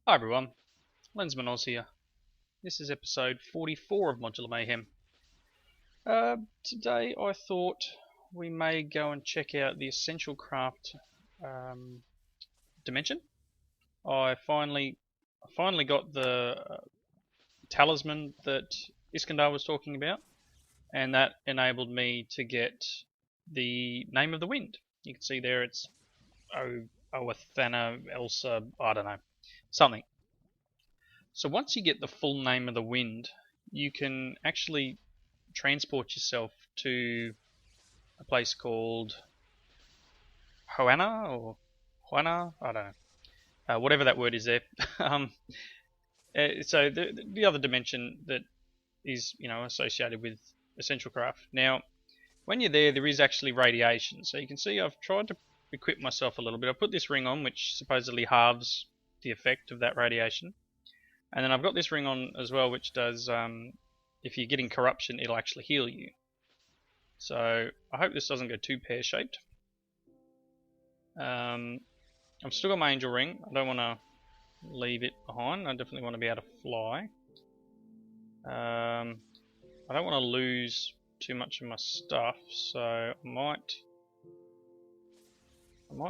Hi everyone, Lensman Oz here. This is episode 44 of Modular Mayhem. Today I thought we may go and check out the Essential Craft dimension. I finally got the talisman that Iskandar was talking about, and that enabled me to get the name of the wind. You can see there it's Hoanna, Elsa, I don't know, something. So once you get the full name of the wind, you can actually transport yourself to a place called Hoanna or Hoanna, I don't know, whatever that word is there. So the other dimension that is associated with Essential Craft. Now, when you're there, there is actually radiation. So you can see I've tried to equip myself a little bit. I put this ring on, which supposedly halves the effect of that radiation. And then I've got this ring on as well, which does, if you're getting corruption, it'll actually heal you. So I hope this doesn't go too pear-shaped. I've still got my angel ring. I don't want to leave it behind. I definitely want to be able to fly. I don't want to lose too much of my stuff, so I might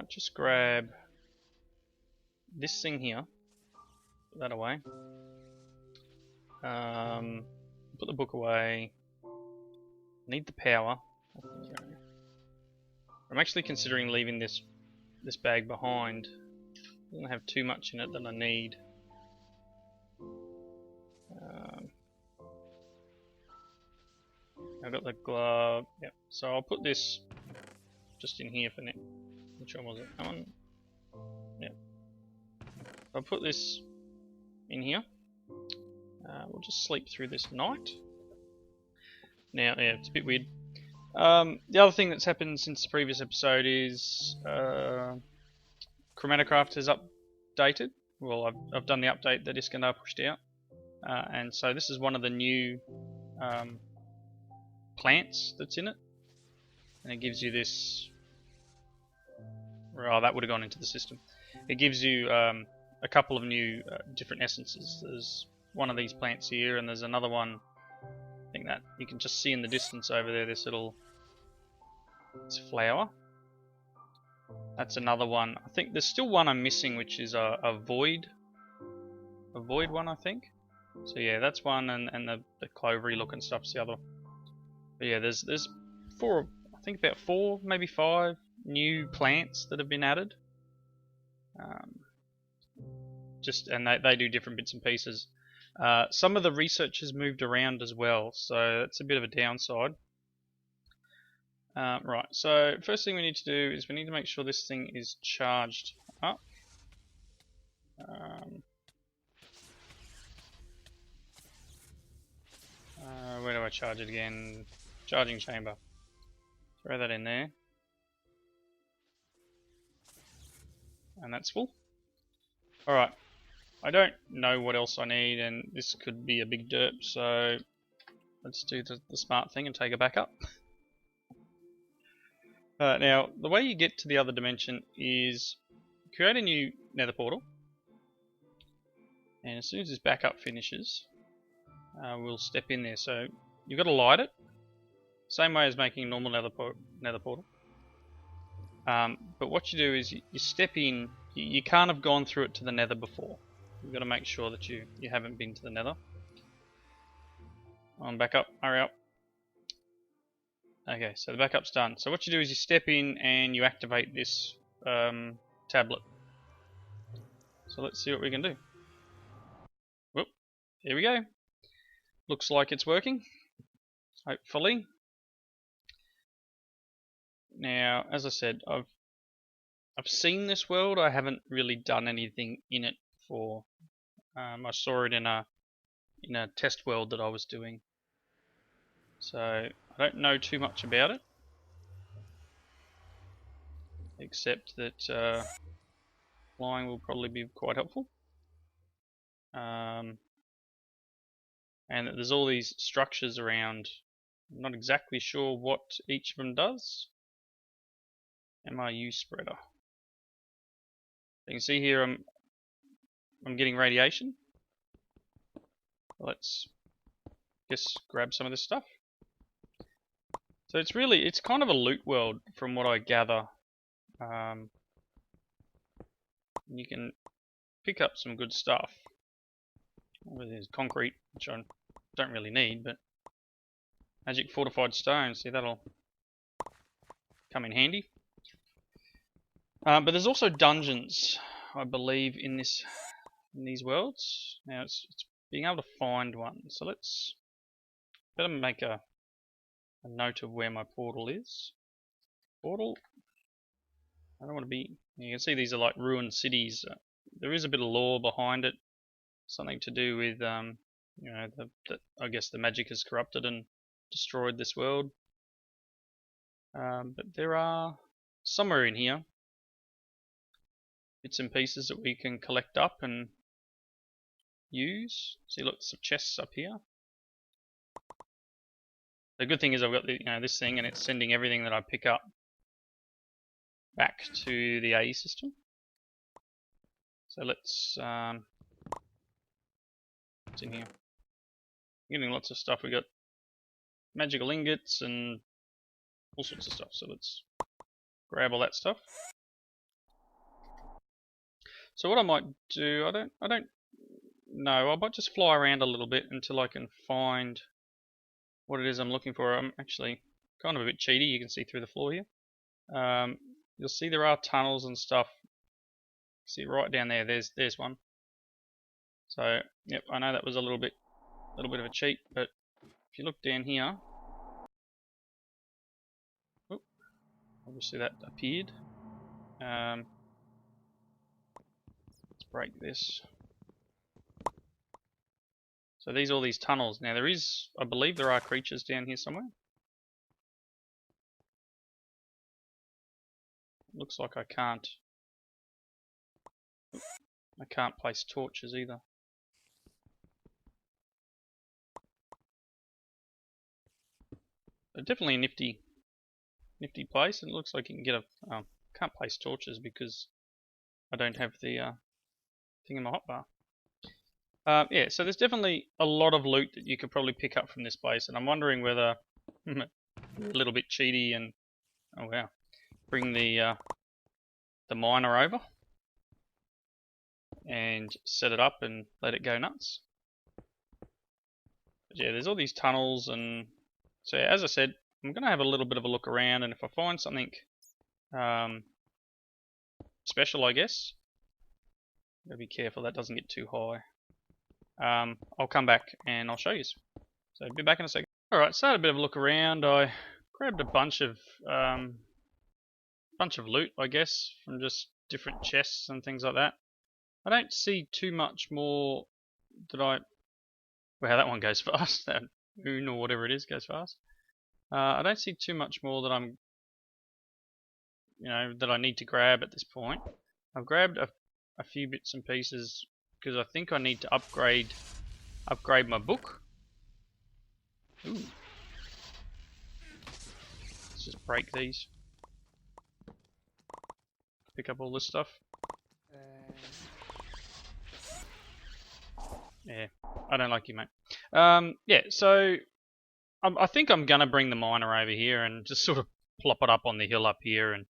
just grab this thing here. Put that away. Put the book away. Need the power. I'm actually considering leaving this bag behind. It doesn't have too much in it that I need. I've got the glove. Yep. So I'll put this just in here for now. Which one was it? That one. Yep. I'll put this in here. We'll just sleep through this night. Now, yeah, it's a bit weird. The other thing that's happened since the previous episode is Chromatocraft has updated. Well, I've done the update that Iskandar pushed out, and so this is one of the new plants that's in it, and it gives you this. Oh, that would have gone into the system. It gives you a couple of new different essences. There's one of these plants here, and there's another one. I think that you can just see in the distance over there. This flower. That's another one. I think there's still one I'm missing, which is a void one, I think. So yeah, that's one, and the clovery looking stuff's the other. But yeah, there's four. I think about 4, maybe 5 new plants that have been added. And they do different bits and pieces. Some of the research has moved around as well, so that's a bit of a downside. Right, so first thing we need to do is we need to make sure this thing is charged up. Where do I charge it again? Charging chamber. Throw that in there. And that's full. Alright. I don't know what else I need, and this could be a big derp, so let's do the smart thing and take it back up. Now, the way you get to the other dimension is create a new nether portal, and as soon as this backup finishes, we'll step in there. So you've got to light it, same way as making a normal nether portal. But what you do is you step in. You can't have gone through it to the nether before. You've got to make sure that you haven't been to the nether. On back up, hurry up. Okay, so the backup's done. So what you do is you step in and you activate this tablet. So let's see what we can do. Whoop, here we go. Looks like it's working. Hopefully. Now, as I said, I've seen this world. I haven't really done anything in it before. I saw it in a test world that I was doing. So I don't know too much about it, except that flying will probably be quite helpful. And that there's all these structures around. I'm not exactly sure what each of them does. MRU spreader. You can see here I'm getting radiation. Let's just grab some of this stuff. So it's kind of a loot world from what I gather. You can pick up some good stuff. There's concrete, which I don't really need, but magic fortified stone, see, that'll come in handy. But there's also dungeons, I believe, in these worlds. Now it's being able to find one. So let's better make a note of where my portal is. Portal. I don't want to be. You can see these are like ruined cities. There is a bit of lore behind it. Something to do with you know, I guess the magic has corrupted and destroyed this world. But there are somewhere in here bits and pieces that we can collect up and use. See, look, some chests up here. The good thing is I've got the, this thing, and it's sending everything that I pick up back to the AE system. So let's what's in here? Getting lots of stuff. We got magical ingots and all sorts of stuff. So let's grab all that stuff. So what I might do, I don't know. I might just fly around a little bit until I can find what it is I'm looking for. I'm actually kind of a bit cheaty. You can see through the floor here. You'll see there are tunnels and stuff. See right down there. There's one. So yep, I know that was a little bit of a cheat, but if you look down here, oh, obviously that appeared. Let's break this. So all these tunnels. Now I believe there are creatures down here somewhere. Looks like I can't place torches either. But definitely a nifty place, and it looks like you can get can't place torches because I don't have the thing in my hotbar. Yeah, so there's definitely a lot of loot that you could probably pick up from this place, and I'm wondering whether a little bit cheaty and oh wow, bring the miner over and set it up and let it go nuts. But yeah, there's all these tunnels, and so as I said, I'm gonna have a little bit of a look around, and if I find something special, I guess, gotta be careful that doesn't get too high. I'll come back and I'll show you. So be back in a second. Alright, so I had a bit of a look around. I grabbed a bunch of loot, I guess, from just different chests and things like that. I don't see too much more that Wow, that one goes fast. That moon or whatever it is goes fast. I don't see too much more that that I need to grab at this point. I've grabbed a few bits and pieces because I think I need to upgrade my book. Ooh. Let's just break these. Pick up all this stuff. Yeah, I don't like you, mate. Yeah, so I think I'm gonna bring the miner over here and just sort of plop it up on the hill up here and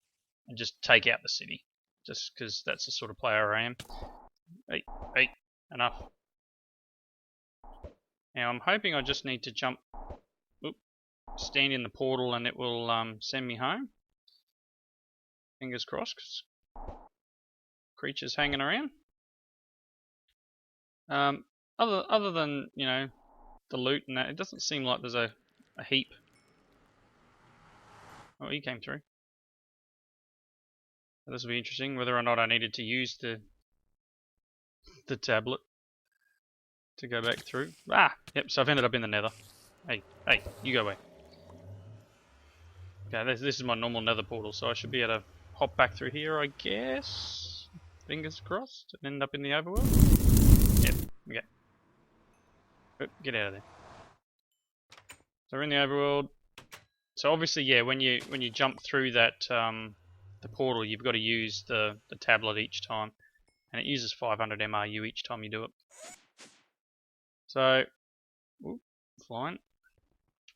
just take out the city. Just because that's the sort of player I am. Hey, enough. Now I'm hoping I just need to jump, stand in the portal, and it will send me home. Fingers crossed, 'cause creatures hanging around. Other than the loot and that, it doesn't seem like there's a heap. Oh, he came through. This will be interesting, whether or not I needed to use the tablet to go back through. Yep, so I've ended up in the nether. Hey, you go away. Okay, this is my normal nether portal, so I should be able to hop back through here, I guess. Fingers crossed, and end up in the overworld. Yep, okay. Get out of there. So we're in the overworld. So obviously, yeah, when you jump through that the portal, you've got to use the tablet each time. and it uses 500 MRU each time you do it. So, fine.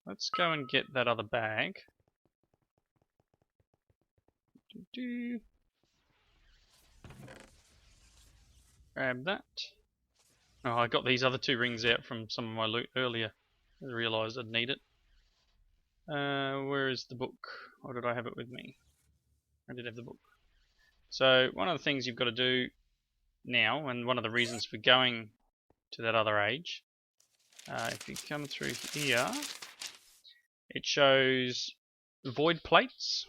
Let's go and get that other bag. Grab that. Oh, I got these other 2 rings out from some of my loot earlier. I realised I'd need it. Where is the book? Or did I have it with me? I did have the book. So one of the things you've got to do now, and one of the reasons for going to that other age, if you come through here, it shows void plates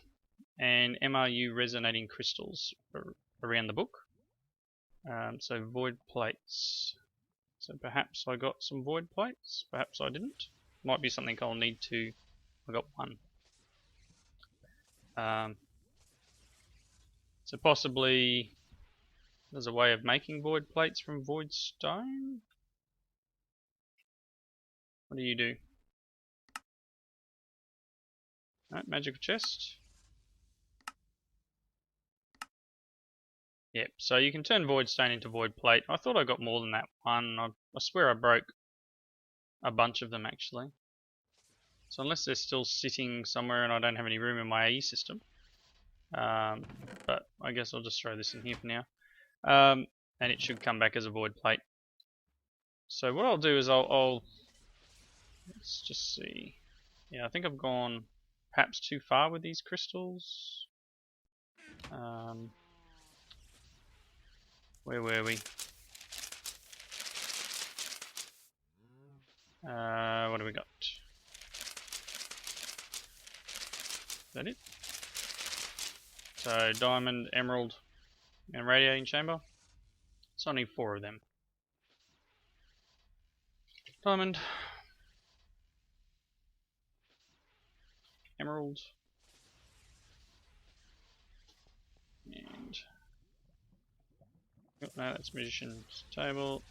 and MRU resonating crystals around the book. So void plates. So perhaps I got some void plates, perhaps I didn't. Might be something I'll need to. I got 1. So possibly there's a way of making void plates from void stone. What do you do? Alright, magical chest. Yep, so you can turn void stone into void plate. I thought I got more than that 1. I swear I broke a bunch of them actually. So unless they're still sitting somewhere and I don't have any room in my AE system. But I guess I'll just throw this in here for now. And it should come back as a void plate. So what I'll do is I'll let's just see. Yeah, I think I've gone perhaps too far with these crystals. Where were we? What do we got? Is that it? So diamond, emerald, and radiating chamber. It's only 4 of them. Diamond, emerald, and no, that's magician's table.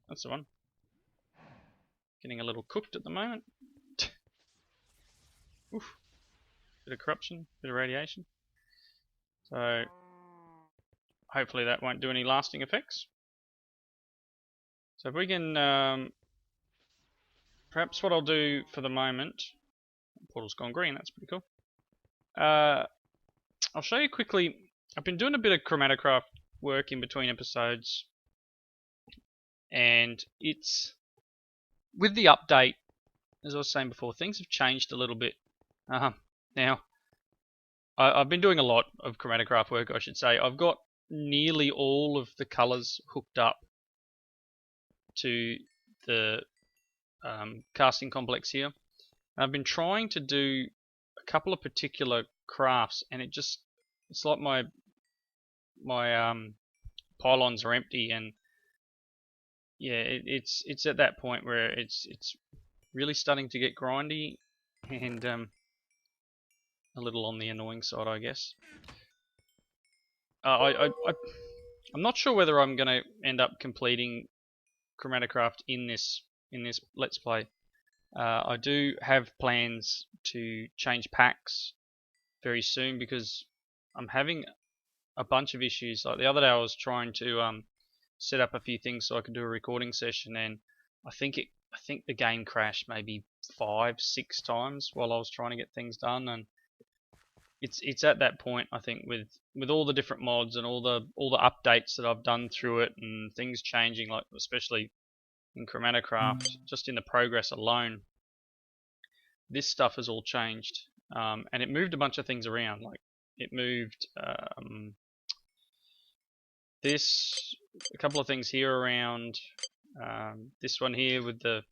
That's the one. Getting a little cooked at the moment. Oof. Bit of corruption, bit of radiation. So hopefully that won't do any lasting effects. So if we can, perhaps what I'll do for the moment, portal's gone green, that's pretty cool. I'll show you quickly, I've been doing a bit of chromatograph work in between episodes, and it's, with the update, as I was saying before, things have changed a little bit. Now, I've been doing a lot of chromatograph work, I should say. I've got nearly all of the colours hooked up to the casting complex here. And I've been trying to do a couple of particular crafts, and it's like my pylons are empty, and yeah, it's at that point where it's really starting to get grindy and a little on the annoying side, I guess. I'm not sure whether I'm going to end up completing Chromatocraft in this Let's Play. I do have plans to change packs very soon because I'm having a bunch of issues. Like the other day I was trying to set up a few things so I could do a recording session, and I think the game crashed maybe 5-6 times while I was trying to get things done, and it's at that point, I think, with all the different mods and all the updates that I've done through it and things changing, like especially in Chromatocraft, just in the progress alone, this stuff has all changed, and it moved a bunch of things around. Like it moved a couple of things here around, this one here with the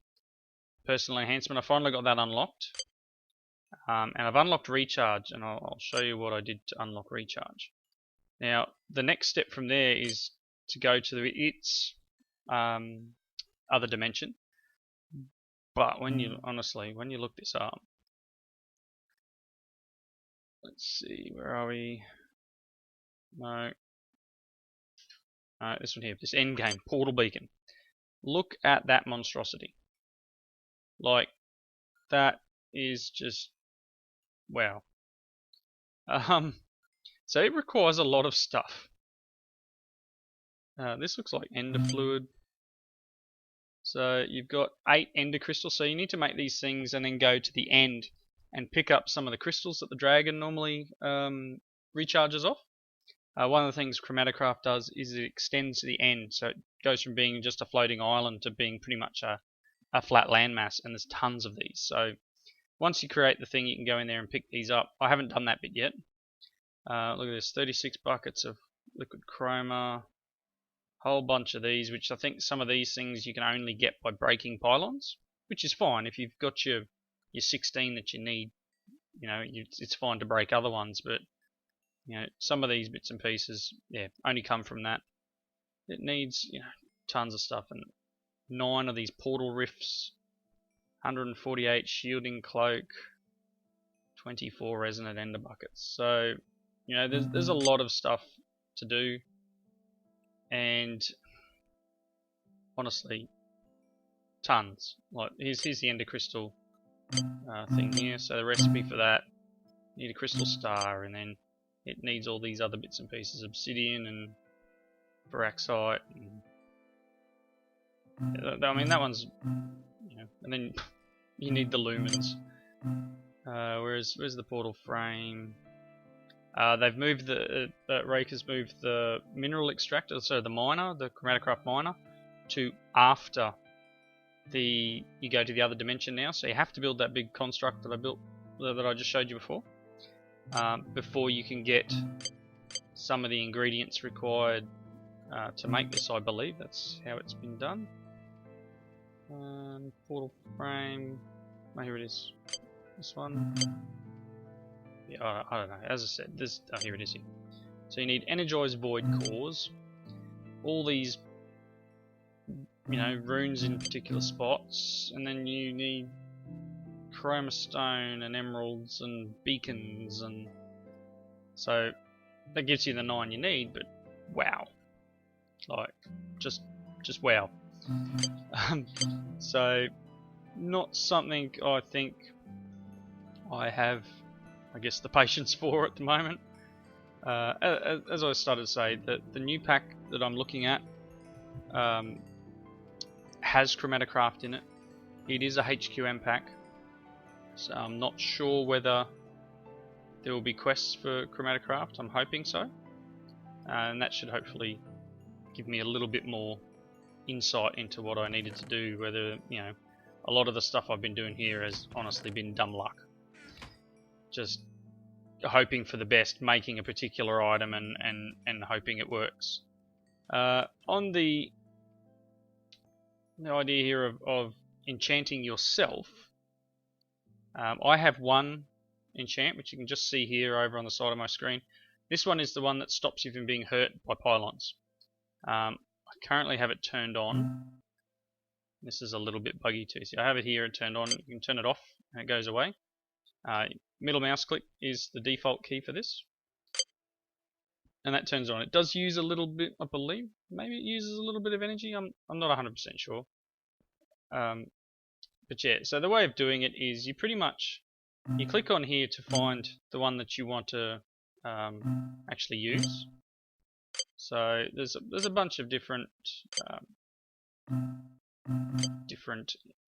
personal enhancement. I finally got that unlocked. And I've unlocked recharge, and I'll show you what I did to unlock recharge. Now, the next step from there is to go to its other dimension. But when you look this up, let's see, where are we? No, this one here, this endgame portal beacon. Look at that monstrosity. Like, that is just wow. So it requires a lot of stuff. This looks like ender fluid. So you've got 8 ender crystals. So you need to make these things and then go to the end and pick up some of the crystals that the dragon normally recharges off. One of the things Chromatocraft does is it extends to the end, so it goes from being just a floating island to being pretty much a flat landmass, and there's tons of these. So once you create the thing, you can go in there and pick these up. I haven't done that bit yet. Look at this, 36 buckets of liquid chroma, whole bunch of these, which I think some of these things you can only get by breaking pylons, which is fine. If you've got your 16 that you need, it's fine to break other ones, but some of these bits and pieces, only come from that. It needs, tons of stuff, and 9 of these portal rifts, 148 shielding cloak, 24 resonant ender buckets. So, there's a lot of stuff to do, and honestly, tons. Like here's the ender crystal thing here. So the recipe for that, you need a crystal star, and then it needs all these other bits and pieces, obsidian and Baraxite. I mean, that one's, and then you need the lumens. Where's the portal frame? They've moved Rake has moved the mineral extractor, so the miner, the Chromatocraft miner, to after you go to the other dimension now. So you have to build that big construct that I just showed you before you can get some of the ingredients required to make this. I believe that's how it's been done. Portal frame. Oh, here it is. This one. Yeah, I don't know. As I said, here it is here. So you need energized void cores. All these, runes in particular spots, and then you need chroma stone and emeralds and beacons, and so that gives you the 9 you need. But wow, like just wow. So not something I think I have, I guess, the patience for at the moment. As I started to say, the new pack that I'm looking at has Chromatocraft in it. It is a HQM pack, so I'm not sure whether there will be quests for Chromatocraft. I'm hoping so, and that should hopefully give me a little bit more insight into what I needed to do. Whether a lot of the stuff I've been doing here has honestly been dumb luck, just hoping for the best, making a particular item and hoping it works. On the idea here of enchanting yourself, I have one enchant which you can just see here over on the side of my screen. This one is the one that stops you from being hurt by pylons. I currently have it turned on. This is a little bit buggy too. See, I have it here and turned on. You can turn it off and it goes away. Middle mouse click is the default key for this, and that turns on. It does use a little bit, I believe. Maybe it uses a little bit of energy. I'm not 100% sure. But yeah, so the way of doing it is you click on here to find the one that you want to actually use. So there's a bunch of different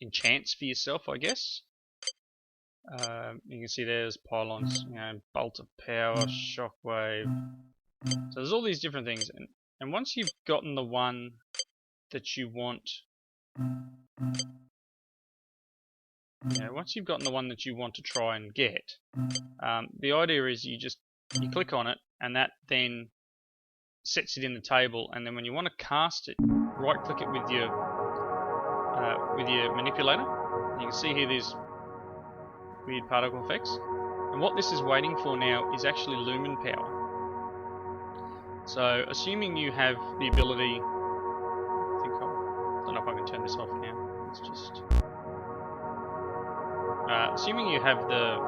enchants for yourself, I guess. You can see there's pylons, bolt of power, shockwave. So there's all these different things, and once you've gotten the one that you want, to try and get, the idea is you click on it, and that then sets it in the table, and then when you want to cast it, right click it with your manipulator. You can see here these weird particle effects, and what this is waiting for now is actually lumen power. So assuming you have the ability, I don't know if I can turn this off now. It's just assuming you have the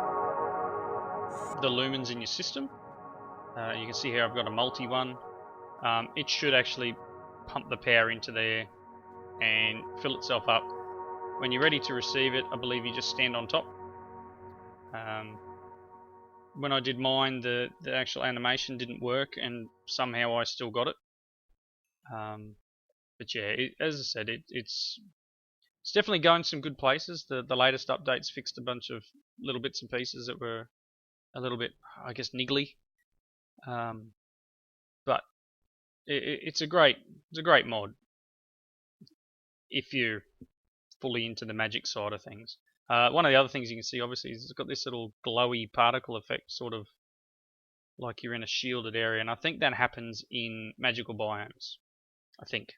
lumens in your system. You can see here I've got a multi one. It should actually pump the power into there and fill itself up. When you're ready to receive it, I believe you just stand on top. When I did mine, the actual animation didn't work, and somehow I still got it. But yeah, as I said, it's definitely going some good places. The latest updates fixed a bunch of little bits and pieces that were a little bit, I guess, niggly. But it's a great mod if you're fully into the magic side of things. One of the other things you can see, obviously, is it's got this little glowy particle effect, sort of like you're in a shielded area, and I think that happens in magical biomes. I think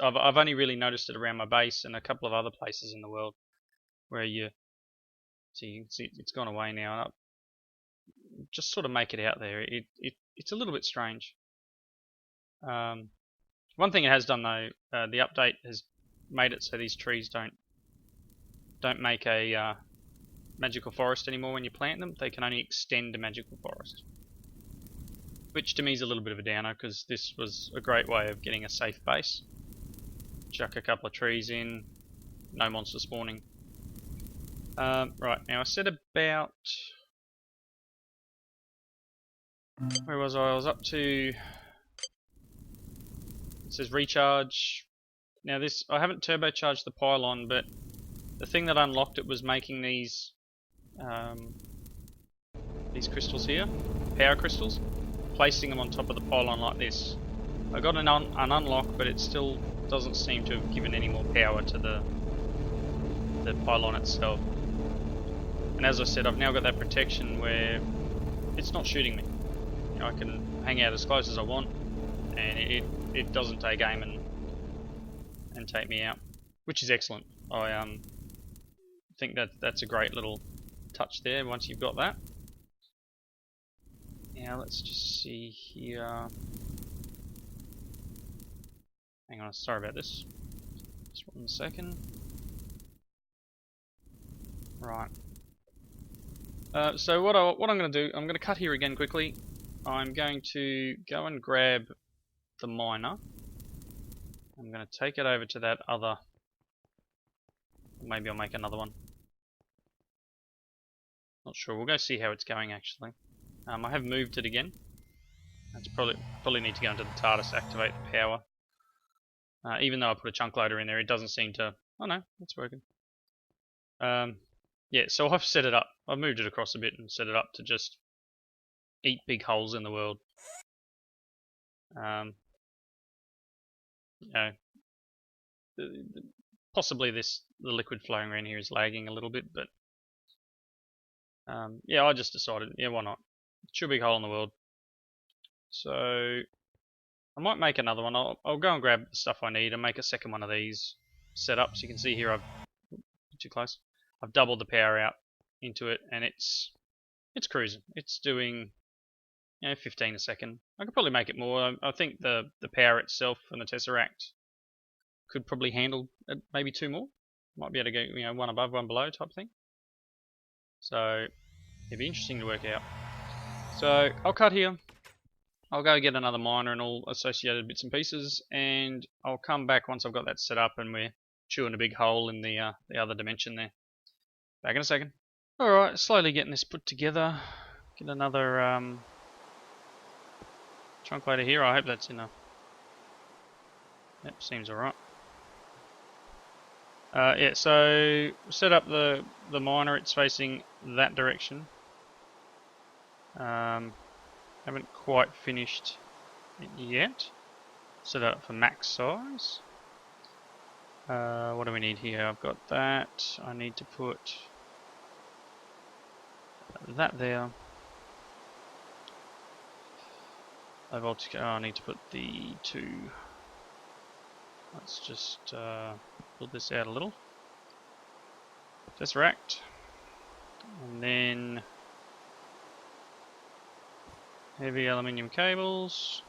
I've only really noticed it around my base and a couple of other places in the world where you can see it's gone away now. Just sort of make it out there. It's a little bit strange. One thing it has done though, the update has made it so these trees don't make a magical forest anymore when you plant them. They can only extend a magical forest, which to me is a little bit of a downer because this was a great way of getting a safe base. Chuck a couple of trees in, no monster spawning. Right, now I said about... Where was I? I was up to... It says recharge. Now this, I haven't turbocharged the pylon, but the thing that unlocked it was making these crystals here, power crystals, placing them on top of the pylon like this. I got an unlock, but it still doesn't seem to have given any more power to the pylon itself. And as I said, I've now got that protection where it's not shooting me. You know, I can hang out as close as I want, and it doesn't take aim and take me out, which is excellent. I think that's a great little touch there once you've got that. Now let's just see here. Hang on, sorry about this. Just 1 second. Right. So what I'm going to do, I'm going to cut here again quickly. I'm going to go and grab the miner. I'm going to take it over to that other. Maybe I'll make another one. Not sure. We'll go see how it's going actually. I have moved it again. That's probably need to go into the TARDIS to activate the power. Even though I put a chunk loader in there, it doesn't seem to... Oh no, it's working. Yeah, so I've set it up. I've moved it across a bit and set it up to just eat big holes in the world. You know, possibly the liquid flowing around here is lagging a little bit, but yeah, I just decided, yeah, why not? Too big hole in the world. So I might make another one. I'll go and grab the stuff I need and make a second one of these set up. So you can see here, too close. I've doubled the power out into it, and it's cruising. It's doing 15 a second. I could probably make it more. I think the power itself and the Tesseract could probably handle maybe 2 more. Might be able to go, one above, one below type thing. So it'd be interesting to work out. So I'll cut here. I'll go get another miner and all associated bits and pieces, and I'll come back once I've got that set up and we're chewing a big hole in the other dimension there. Back in a second. Alright, slowly getting this put together. Get another chunk loader here. I hope that's enough. Yep, seems alright. Yeah, so set up the miner. It's facing that direction. Haven't quite finished it yet. Set it up for max size. What do we need here? I've got that. I need to put that there. I need to put the 2. Let's just build this out a little. Tesseract. And then heavy aluminium cables.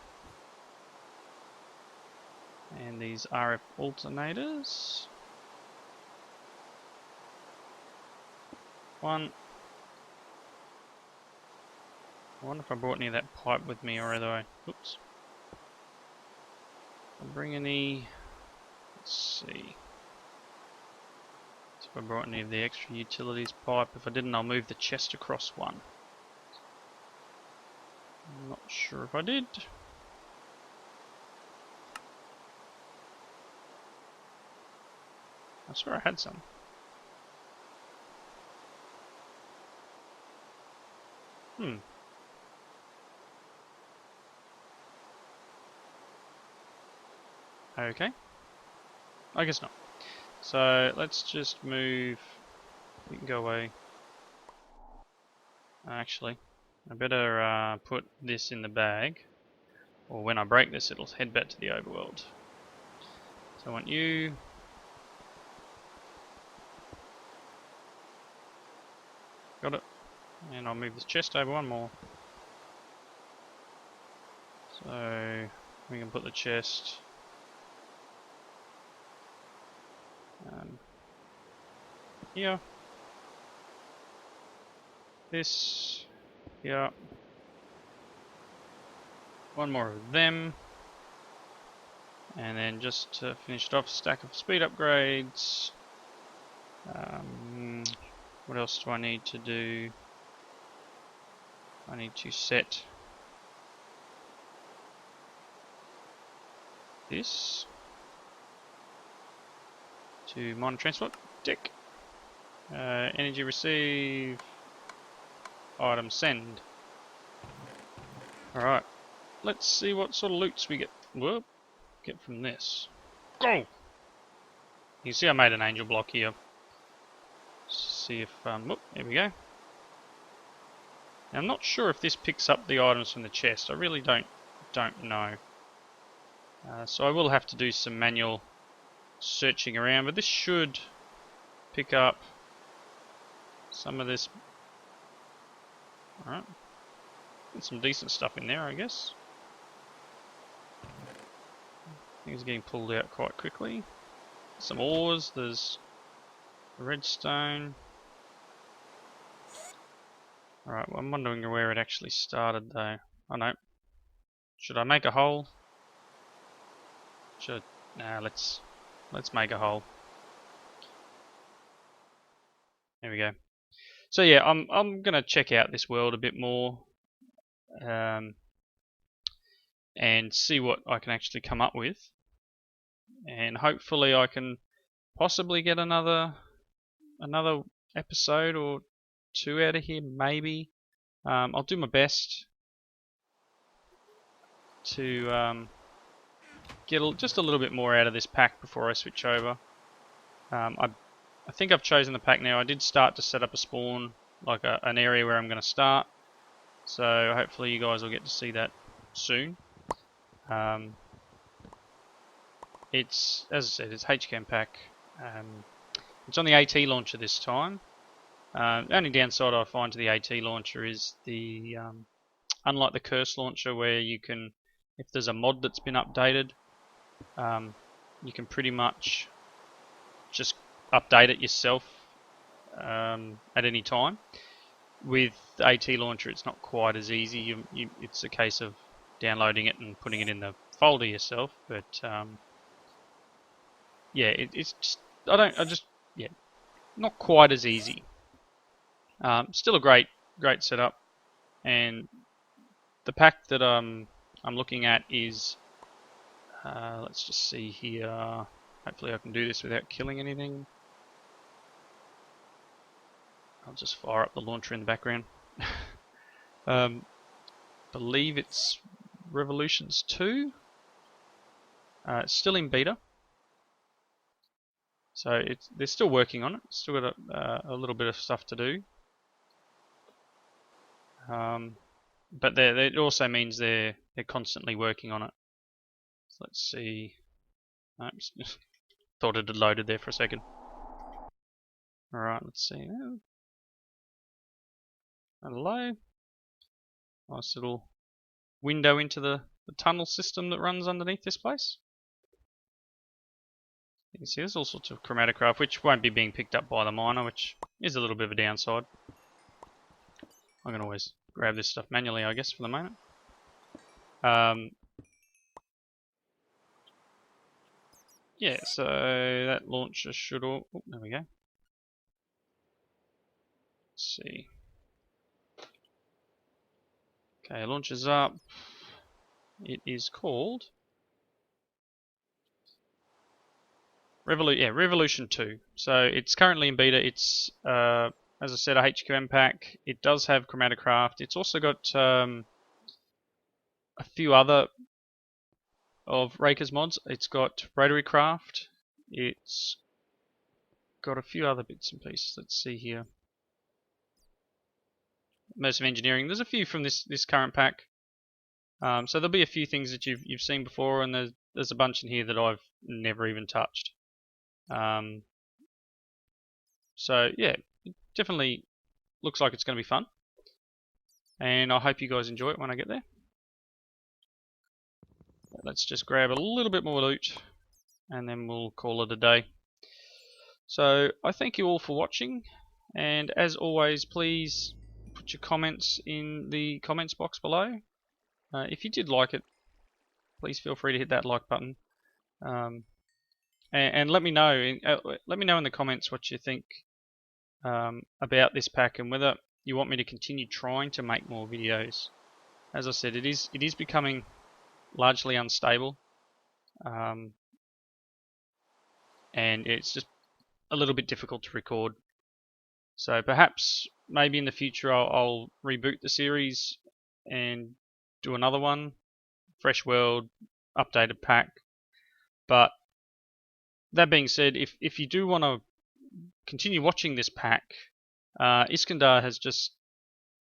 And these RF alternators. 1. I wonder if I brought any of that pipe with me or other way. Oops. I'll bring any. Let's see. If I brought any of the extra utilities pipe. If I didn't, I'll move the chest across 1. I'm not sure if I did. I swear I had some. Okay. I guess not. So let's just move. We can go away. Actually, I better put this in the bag, or when I break this, it'll head back to the overworld. So I want you. Got it. And I'll move this chest over one more. So we can put the chest here. This here. One more of them. And then just to finish it off, stack of speed upgrades. What else do I need to do? I need to set this to mine transport. Tick. Energy receive. Item send. Alright. Let's see what sort of loots we get. Whoop. Get from this. Go! You can see I made an angel block here. See if whoop, there we go. Now I'm not sure if this picks up the items from the chest. I really don't know. So I will have to do some manual searching around, but this should pick up some of this. Alright. Get some decent stuff in there, I guess. Things are getting pulled out quite quickly. Some ores, there's redstone. Alright, well, I'm wondering where it actually started though. Oh no. Should I make a hole? Nah, let's make a hole. There we go. So yeah, I'm gonna check out this world a bit more, and see what I can actually come up with, and hopefully I can possibly get another episode or two out of here, maybe. I'll do my best to get just a little bit more out of this pack before I switch over. I think I've chosen the pack now. I did start to set up a spawn, like an area where I'm going to start. So hopefully you guys will get to see that soon. It's, as I said, it's HCAM pack. It's on the AT launcher this time. The only downside I find to the AT launcher is the unlike the curse launcher, where you can, if there's a mod that's been updated, you can pretty much just update it yourself at any time. With the AT launcher, it's not quite as easy. It's a case of downloading it and putting it in the folder yourself. But yeah, it's just not quite as easy. Still a great setup, and the pack that I'm looking at is let's just see here. Hopefully I can do this without killing anything. I'll just fire up the launcher in the background. Believe it's Revolutions 2. It's still in beta, so they're still working on it. Still got a little bit of stuff to do. But it also means they're constantly working on it. So let's see. Oops. Thought it had loaded there for a second. Alright, let's see. Hello. Nice little window into the tunnel system that runs underneath this place. You can see there's all sorts of chromatograph, which won't be being picked up by the miner, which is a little bit of a downside. I can always grab this stuff manually, I guess, for the moment. Yeah, so that launcher should all... Oh, there we go. Let's see. Okay, launcher's up. It is called Revolution 2. So it's currently in beta. It's as I said, a HQM pack. It does have Chromatocraft. It's also got a few other of Raker's mods. It's got Rotary Craft. It's got a few other bits and pieces. Let's see here. Immersive Engineering. There's a few from this current pack. So there'll be a few things that you've seen before, and there's a bunch in here that I've never even touched. So yeah, it definitely looks like it's going to be fun, and I hope you guys enjoy it when I get there. Let's just grab a little bit more loot, and then we'll call it a day. So I thank you all for watching, and as always, please put your comments in the comments box below. If you did like it, please feel free to hit that like button, and let me know. Let me know in the comments what you think about this pack, and whether you want me to continue trying to make more videos. As I said, it is becoming largely unstable, and it's just a little bit difficult to record. So perhaps maybe in the future I'll reboot the series and do another one, fresh world, updated pack. But that being said, if you do want to continue watching this pack, Iskandar has just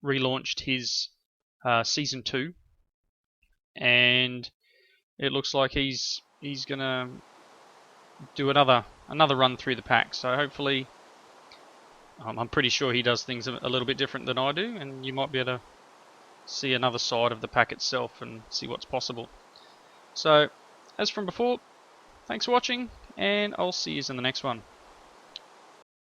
relaunched his season 2, and it looks like he's gonna do another run through the pack. So hopefully, I'm pretty sure he does things a little bit different than I do, and you might be able to see another side of the pack itself and see what's possible. So, as from before, thanks for watching, and I'll see you in the next one.